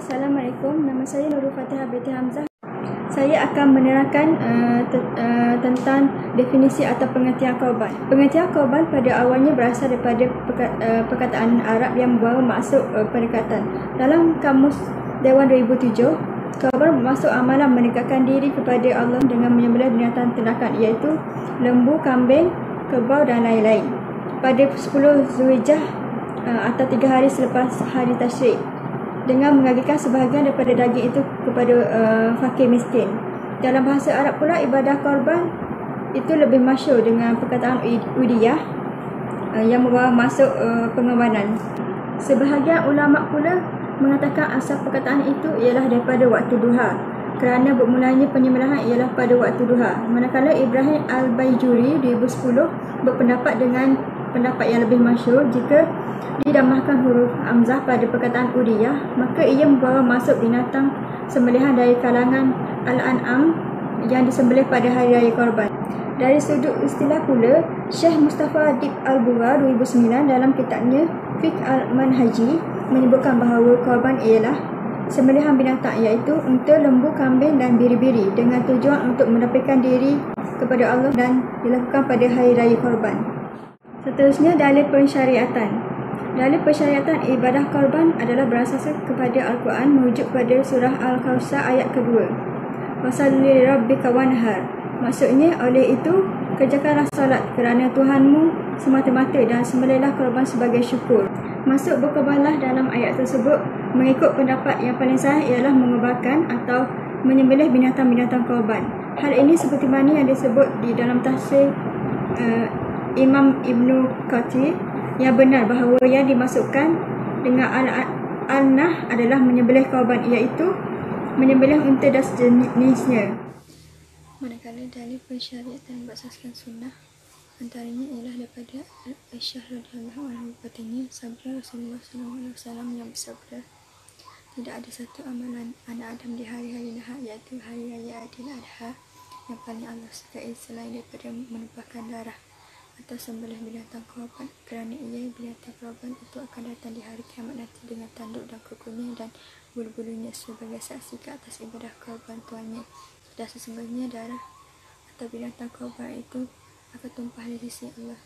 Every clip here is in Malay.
Assalamualaikum, nama saya Nurul Fatihah binti Hamzah. Saya akan menerangkan tentang definisi atau pengertian korban. Pengertian korban pada awalnya berasal daripada perkataan Arab yang membawa maksud pendekatan. Dalam Kamus Dewan 2007, korban bermaksud amalan mendekatkan diri kepada Allah dengan menyembelih binatang ternakan, iaitu lembu, kambing, kerbau dan lain-lain. Pada 10 Zulhijjah atau 3 hari selepas hari Tasyrik, dengan mengagikan sebahagian daripada daging itu kepada fakir miskin. Dalam bahasa Arab pula, ibadah korban itu lebih masyhur dengan perkataan udiyah yang membawa maksud pengorbanan. Sebahagian ulama pula mengatakan asal perkataan itu ialah daripada waktu duha, kerana bermulanya penyembelihan ialah pada waktu duha. Manakala Ibrahim Al-Baijuri 2010 berpendapat dengan pendapat yang lebih masyhur, jika didamahkan huruf hamzah pada perkataan udiyah, maka ia membawa maksud binatang sembelihan dari kalangan Al-An'am yang disembelih pada hari raya korban. Dari sudut istilah pula, Syekh Mustafa Dib Al-Bura 2009 dalam kitabnya Fiqh Al-Manhaji menyebutkan bahawa korban ialah sembelihan binatang, iaitu unta, lembu, kambing dan biri-biri, dengan tujuan untuk mendapatkan diri kepada Allah dan dilakukan pada hari raya korban. Seterusnya, dalil pensyariatan. Dalil pensyariatan ibadah korban adalah berasaskan kepada Al-Quran, merujuk pada surah Al-Kawthar ayat kedua. Wasalli lirabbika wanhar. Maksudnya, oleh itu, kerjakanlah salat kerana Tuhanmu semata-mata dan sembelihlah korban sebagai syukur. Maksud berkorbanlah dalam ayat tersebut mengikut pendapat yang paling sahih ialah mengorbankan atau menyembelih binatang-binatang korban. Hal ini seperti mana yang disebut di dalam tafsir Imam Ibnu Kathir yang benar bahawa yang dimasukkan dengan al-nah adalah menyembelih korban, iaitu menyembelih unta dan sejenisnya. Manakala dalil pensyariatan berasaskan sunnah, antaranya ialah daripada Aisyah radhiyallahu anha, katanya sabda Rasulullah SAW yang bersabda, tidak ada satu amalan anak Adam di hari-hari Nahar, iaitu hari raya Aidil Adha, yang paling Allah sukai selain daripada menumpahkan darah atau sembelih binatang korban, kerana ia binatang korban itu akan datang di hari kiamat nanti dengan tanduk dan kukunya dan bulu-bulunya sebagai saksi ke atas ibadah korban tuannya. Dan sesungguhnya darah atau binatang korban itu akan tumpah di sisi Allah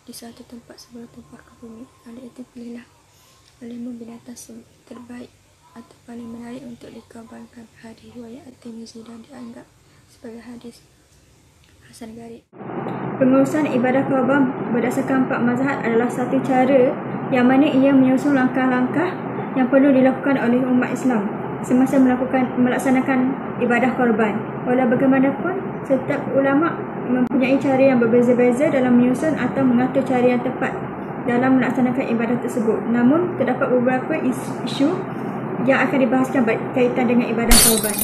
di suatu tempat sebelum tumpah ke bumi. Oleh itu, pilihlah olehmu binatang terbaik atau paling menarik untuk dikorbankan. Hadis riwayat At-Tirmizi dan dianggap sebagai hadis hasan gharib. Pengurusan ibadah korban berdasarkan 4 mazhab adalah satu cara yang mana ia menyusun langkah-langkah yang perlu dilakukan oleh umat Islam semasa melaksanakan ibadah korban. Walau bagaimanapun, setiap ulama mempunyai cara yang berbeza-beza dalam menyusun atau mengatur cara yang tepat dalam melaksanakan ibadah tersebut. Namun, terdapat beberapa isu yang akan dibahaskan berkaitan dengan ibadah korban.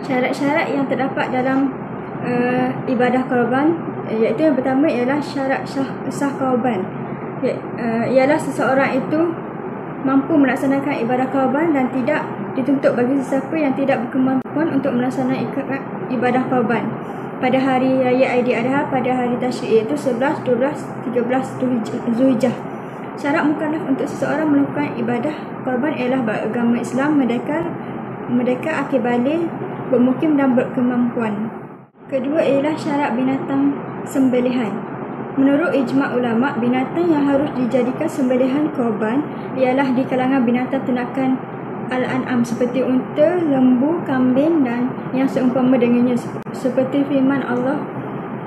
Syarat-syarat yang terdapat dalam ibadah korban, iaitu yang pertama ialah syarat sah korban, ialah seseorang itu mampu melaksanakan ibadah korban dan tidak dituntut bagi sesiapa yang tidak berkemampuan untuk melaksanakan ibadah korban pada hari raya Aidil Adha pada hari Tasyrik, iaitu 11, 12, 13 Zulhijjah. Syarat mukallaf untuk seseorang melakukan ibadah korban ialah beragama Islam, merdeka akil baligh, bermukim dan berkemampuan. Kedua ialah syarat binatang sembelihan. Menurut ijma' ulama', binatang yang harus dijadikan sembelihan korban ialah di kalangan binatang ternakan Al-An'am seperti unta, lembu, kambing dan yang seumpama dengannya, seperti firman Allah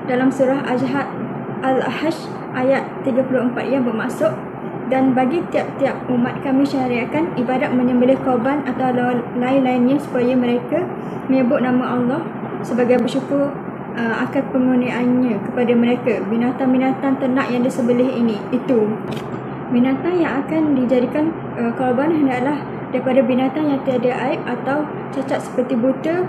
dalam surah Al-Ahzab ayat 34 yang bermaksud, dan bagi tiap-tiap umat kami syariatkan ibadat menyembelih korban atau lain-lainnya supaya mereka menyebut nama Allah sebagai bersyukur akan pengurniannya kepada mereka. Binatang-binatang ternak yang disembelih itu binatang yang akan dijadikan korban hendaklah daripada binatang yang tiada aib atau cacat seperti buta,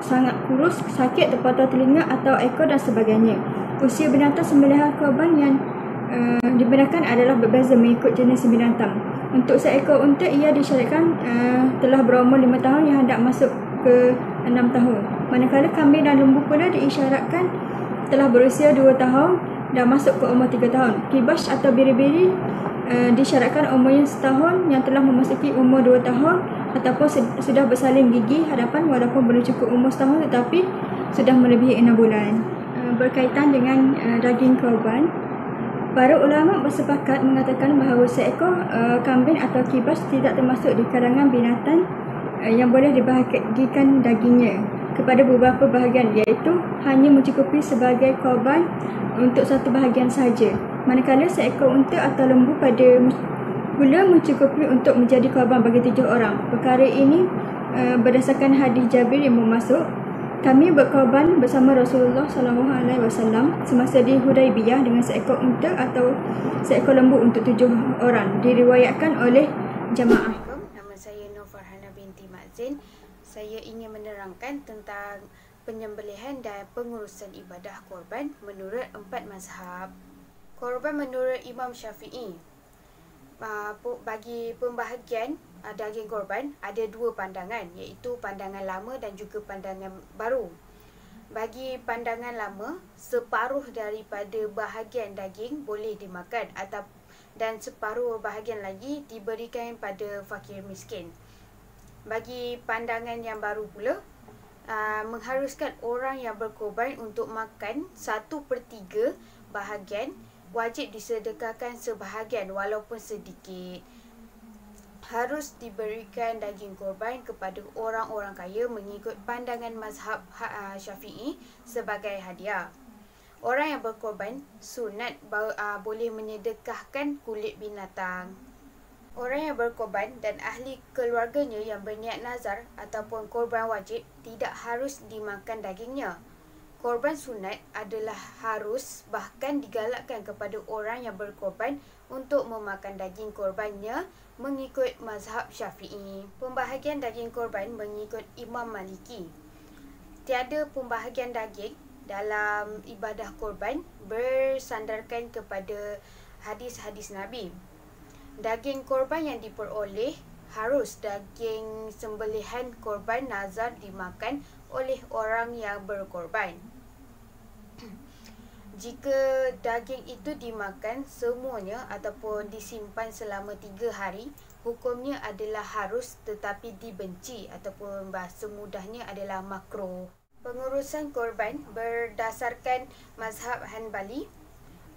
sangat kurus, sakit, terpotong telinga atau ekor dan sebagainya. Usia binatang sembelihan korban yang dibenarkan adalah berbeza mengikut jenis binatang. Untuk seekor unta, ia disyaratkan telah berumur 5 tahun yang hendak masuk ke 6 tahun. Manakala kambing dan lembu pula diisyaratkan telah berusia 2 tahun dan masuk ke umur 3 tahun. Kibas atau biri-biri disyaratkan umurnya setahun, yang telah memasuki umur 2 tahun ataupun sudah bersalin gigi hadapan walaupun belum cukup umur setahun tetapi sudah melebihi 6 bulan. Berkaitan dengan daging korban, para ulama bersepakat mengatakan bahawa seekor kambing atau kibas tidak termasuk di kalangan binatang yang boleh dibahagikan dagingnya kepada beberapa bahagian, iaitu hanya mencukupi sebagai korban untuk satu bahagian sahaja. Manakala seekor unta atau lembu pada mula mencukupi untuk menjadi korban bagi 7 orang. Perkara ini berdasarkan hadis Jabir yang bermaksud, kami berkorban bersama Rasulullah SAW semasa di Hudaibiyah dengan seekor unta atau seekor lembu untuk 7 orang. Diriwayatkan oleh jamaah. Nama saya Nur Farhana binti Mazin. Saya ingin menerangkan tentang penyembelihan dan pengurusan ibadah korban menurut 4 mazhab. Korban menurut Imam Syafi'i, bagi pembahagian daging korban ada 2 pandangan, iaitu pandangan lama dan juga pandangan baru. Bagi pandangan lama, separuh daripada bahagian daging boleh dimakan dan separuh bahagian lagi diberikan pada fakir miskin. Bagi pandangan yang baru pula, mengharuskan orang yang berkorban untuk makan 1/3 bahagian, wajib disedekahkan sebahagian walaupun sedikit. Harus diberikan daging korban kepada orang-orang kaya mengikut pandangan mazhab Syafi'i sebagai hadiah. Orang yang berkorban sunat boleh menyedekahkan kulit binatang. Orang yang berkorban dan ahli keluarganya yang berniat nazar ataupun korban wajib tidak harus dimakan dagingnya. Korban sunat adalah harus, bahkan digalakkan kepada orang yang berkorban untuk memakan daging korbannya mengikut mazhab Syafi'i. Pembahagian daging korban mengikut Imam Maliki. Tiada pembahagian daging dalam ibadah korban bersandarkan kepada hadis-hadis Nabi. Daging korban yang diperoleh harus daging sembelihan korban nazar dimakan oleh orang yang berkorban. Jika daging itu dimakan semuanya ataupun disimpan selama 3 hari, hukumnya adalah harus tetapi dibenci ataupun bahasa mudahnya adalah makruh. Pengurusan korban berdasarkan mazhab Hanbali.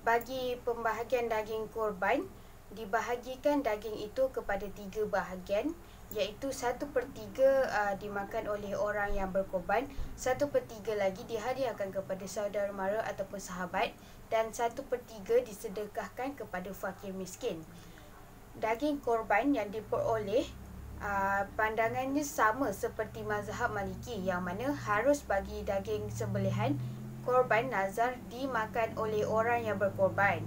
Bagi pembahagian daging korban, dibahagikan daging itu kepada 3 bahagian, iaitu 1/3 dimakan oleh orang yang berkorban, 1/3 lagi dihadiahkan kepada saudara mara ataupun sahabat, dan 1/3 disedekahkan kepada fakir miskin. Daging korban yang diperoleh pandangannya sama seperti mazhab Maliki, yang mana harus bagi daging sembelihan korban nazar dimakan oleh orang yang berkorban.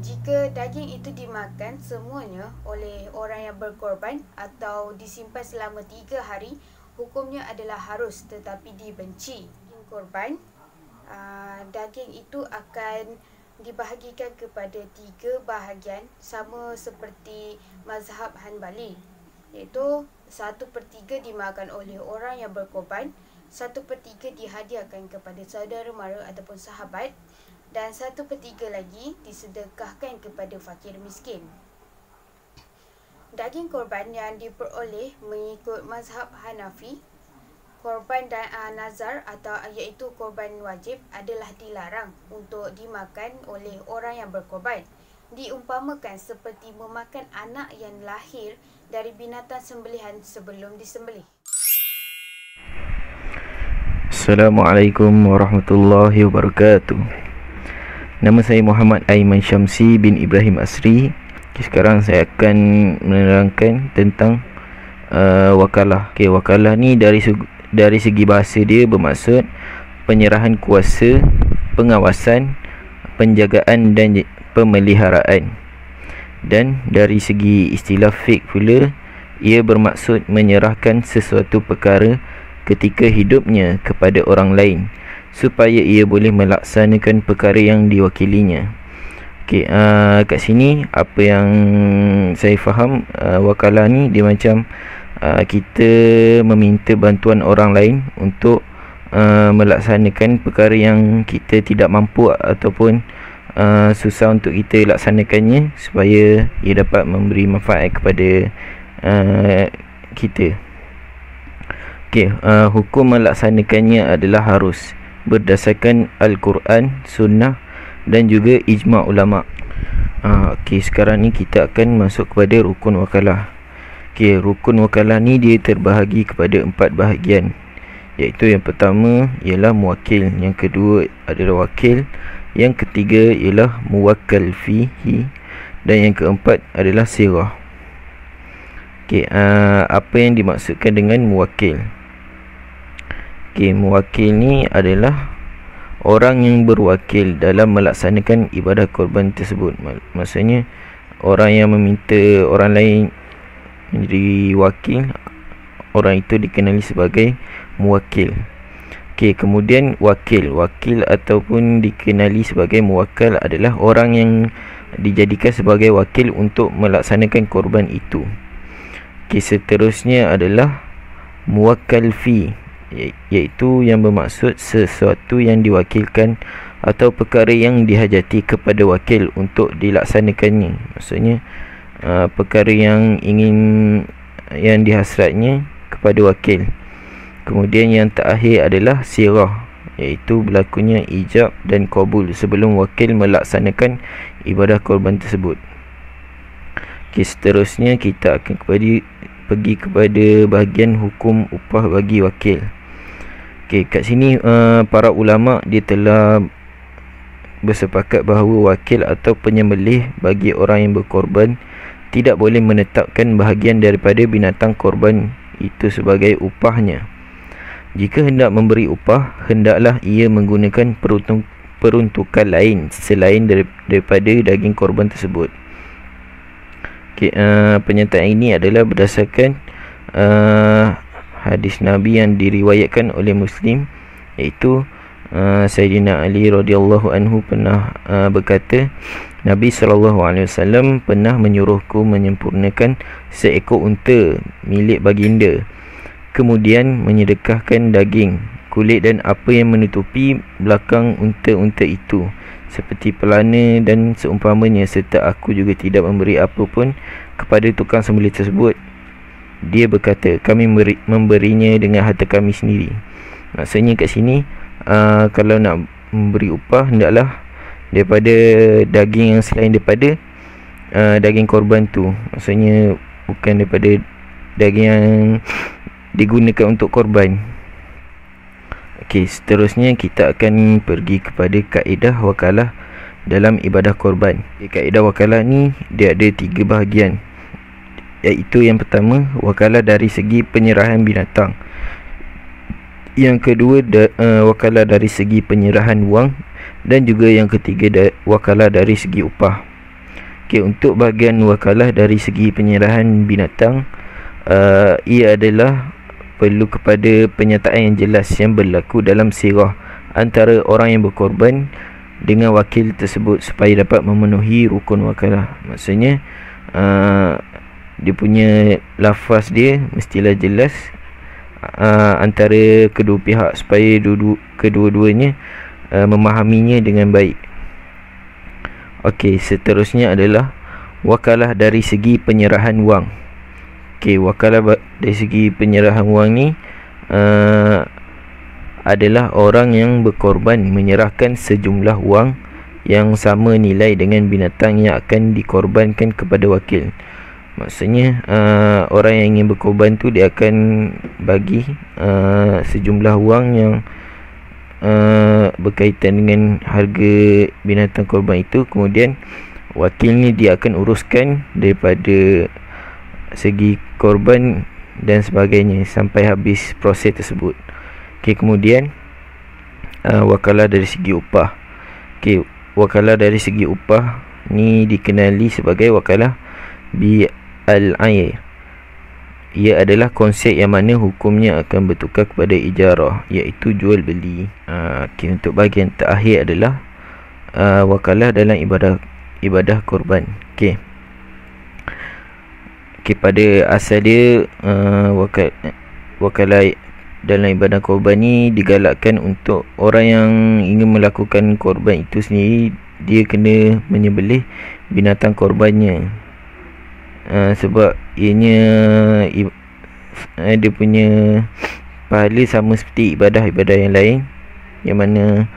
Jika daging itu dimakan semuanya oleh orang yang berkorban atau disimpan selama 3 hari, hukumnya adalah harus tetapi dibenci. Korban, daging itu akan dibahagikan kepada 3 bahagian sama seperti mazhab Hanbali, iaitu 1/3 dimakan oleh orang yang berkorban, 1/3 dihadiahkan kepada saudara mara ataupun sahabat, dan 1/3 lagi disedekahkan kepada fakir miskin. Daging korban yang diperoleh mengikut mazhab Hanafi, korban dan nazar atau iaitu korban wajib adalah dilarang untuk dimakan oleh orang yang berkorban. Diumpamakan seperti memakan anak yang lahir dari binatang sembelihan sebelum disembelih. Assalamualaikum warahmatullahi wabarakatuh. Nama saya Muhammad Aiman Syamsi bin Ibrahim Asri. Sekarang saya akan menerangkan tentang wakalah. Wakalah ni dari segi bahasa dia bermaksud penyerahan kuasa, pengawasan, penjagaan dan pemeliharaan. Dan dari segi istilah fiqh pula, ia bermaksud menyerahkan sesuatu perkara ketika hidupnya kepada orang lain supaya ia boleh melaksanakan perkara yang diwakilinya. Kat sini apa yang saya faham, wakalah ni dia macam kita meminta bantuan orang lain untuk melaksanakan perkara yang kita tidak mampu ataupun susah untuk kita laksanakannya supaya ia dapat memberi manfaat kepada kita. Hukum melaksanakannya adalah harus berdasarkan Al-Quran, Sunnah dan juga ijma' ulama'. Sekarang ni kita akan masuk kepada rukun wakalah. Rukun wakalah ni dia terbahagi kepada 4 bahagian, iaitu yang pertama ialah muwakil, yang kedua adalah wakil, yang ketiga ialah muwakkal fihi, dan yang keempat adalah sirah. Apa yang dimaksudkan dengan muwakil? Muwakil ni adalah orang yang berwakil dalam melaksanakan ibadah korban tersebut. Maksudnya orang yang meminta orang lain menjadi wakil, orang itu dikenali sebagai muwakil. Kemudian wakil ataupun dikenali sebagai muwakkal adalah orang yang dijadikan sebagai wakil untuk melaksanakan korban itu. Seterusnya adalah muwakkal fi, iaitu yang bermaksud sesuatu yang diwakilkan atau perkara yang dihajati kepada wakil untuk dilaksanakannya. Maksudnya perkara yang dihasratnya kepada wakil. Kemudian yang terakhir adalah sirah, iaitu berlakunya ijab dan qabul sebelum wakil melaksanakan ibadah korban tersebut. Seterusnya kita akan pergi kepada bahagian hukum upah bagi wakil. Kat sini para ulama' dia telah bersepakat bahawa wakil atau penyembelih bagi orang yang berkorban tidak boleh menetapkan bahagian daripada binatang korban itu sebagai upahnya. Jika hendak memberi upah, hendaklah ia menggunakan peruntukan lain selain daripada daging korban tersebut. Pernyataan ini adalah berdasarkan hadis Nabi yang diriwayatkan oleh Muslim, iaitu Sayyidina Ali radhiyallahu anhu pernah berkata, Nabi SAW pernah menyuruhku menyempurnakan seekor unta milik baginda, kemudian menyedekahkan daging, kulit dan apa yang menutupi belakang unta-unta itu, seperti pelana dan seumpamanya, serta aku juga tidak memberi apa pun kepada tukang sembelih tersebut. Dia berkata, kami memberinya dengan harta kami sendiri. Maksudnya kat sini kalau nak memberi upah, hendaklah daripada daging yang selain daripada daging korban tu. Maksudnya bukan daripada daging yang digunakan untuk korban. Seterusnya kita akan pergi kepada kaedah wakalah dalam ibadah korban. Kaedah wakalah ni dia ada 3 bahagian, iaitu yang pertama wakalah dari segi penyerahan binatang, yang kedua wakalah dari segi penyerahan wang, dan juga yang ketiga wakalah dari segi upah. Untuk bahagian wakalah dari segi penyerahan binatang, ia adalah perlu kepada penyataan yang jelas yang berlaku dalam sirah antara orang yang berkorban dengan wakil tersebut supaya dapat memenuhi rukun wakalah. Maksudnya dia punya lafaz dia mestilah jelas antara kedua pihak supaya kedua-duanya memahaminya dengan baik. Seterusnya adalah wakalah dari segi penyerahan wang. Wakalah dari segi penyerahan wang ni adalah orang yang berkorban menyerahkan sejumlah wang yang sama nilai dengan binatang yang akan dikorbankan kepada wakil. Maksudnya orang yang ingin berkorban tu dia akan bagi sejumlah wang yang berkaitan dengan harga binatang korban itu. Kemudian wakil ni dia akan uruskan daripada segi korban dan sebagainya sampai habis proses tersebut. Kemudian wakalah dari segi upah. Wakalah dari segi upah ni dikenali sebagai wakalah bi al-ayr. Ia adalah konsep yang mana hukumnya akan bertukar kepada ijarah, iaitu jual beli. Untuk bahagian terakhir adalah wakalah dalam ibadah korban. Pada asal dia wakalah dalam ibadah korban ni digalakkan untuk orang yang ingin melakukan korban itu sendiri dia kena menyembelih binatang korbannya. Sebab ianya dia punya pahala sama seperti ibadah-ibadah yang lain, yang mana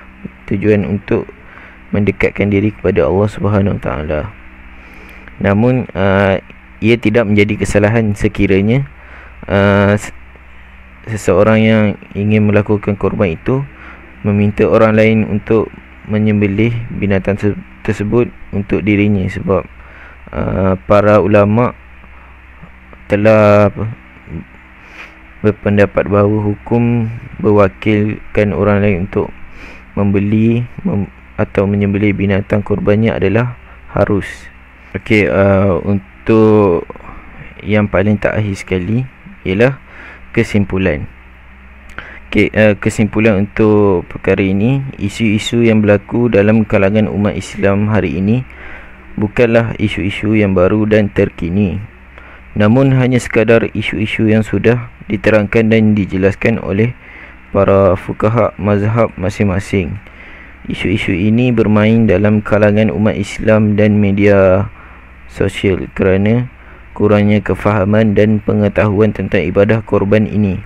tujuan untuk mendekatkan diri kepada Allah Subhanahu Wa Taala. Namun ia tidak menjadi kesalahan sekiranya seseorang yang ingin melakukan korban itu meminta orang lain untuk menyembelih binatang tersebut untuk dirinya, sebab para ulama telah berpendapat bahawa hukum berwakilkan orang lain untuk membeli atau menyembelih binatang korbannya adalah harus. Okey, untuk yang paling terakhir sekali ialah kesimpulan. Okey, kesimpulan untuk perkara ini, isu-isu yang berlaku dalam kalangan umat Islam hari ini bukanlah isu-isu yang baru dan terkini, namun hanya sekadar isu-isu yang sudah diterangkan dan dijelaskan oleh para fuqaha mazhab masing-masing. Isu-isu ini bermain dalam kalangan umat Islam dan media sosial kerana kurangnya kefahaman dan pengetahuan tentang ibadah korban ini.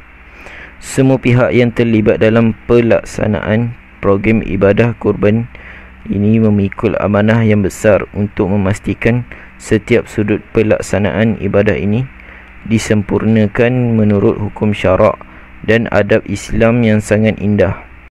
Semua pihak yang terlibat dalam pelaksanaan program ibadah korban ini memikul amanah yang besar untuk memastikan setiap sudut pelaksanaan ibadah ini disempurnakan menurut hukum syarak dan adab Islam yang sangat indah.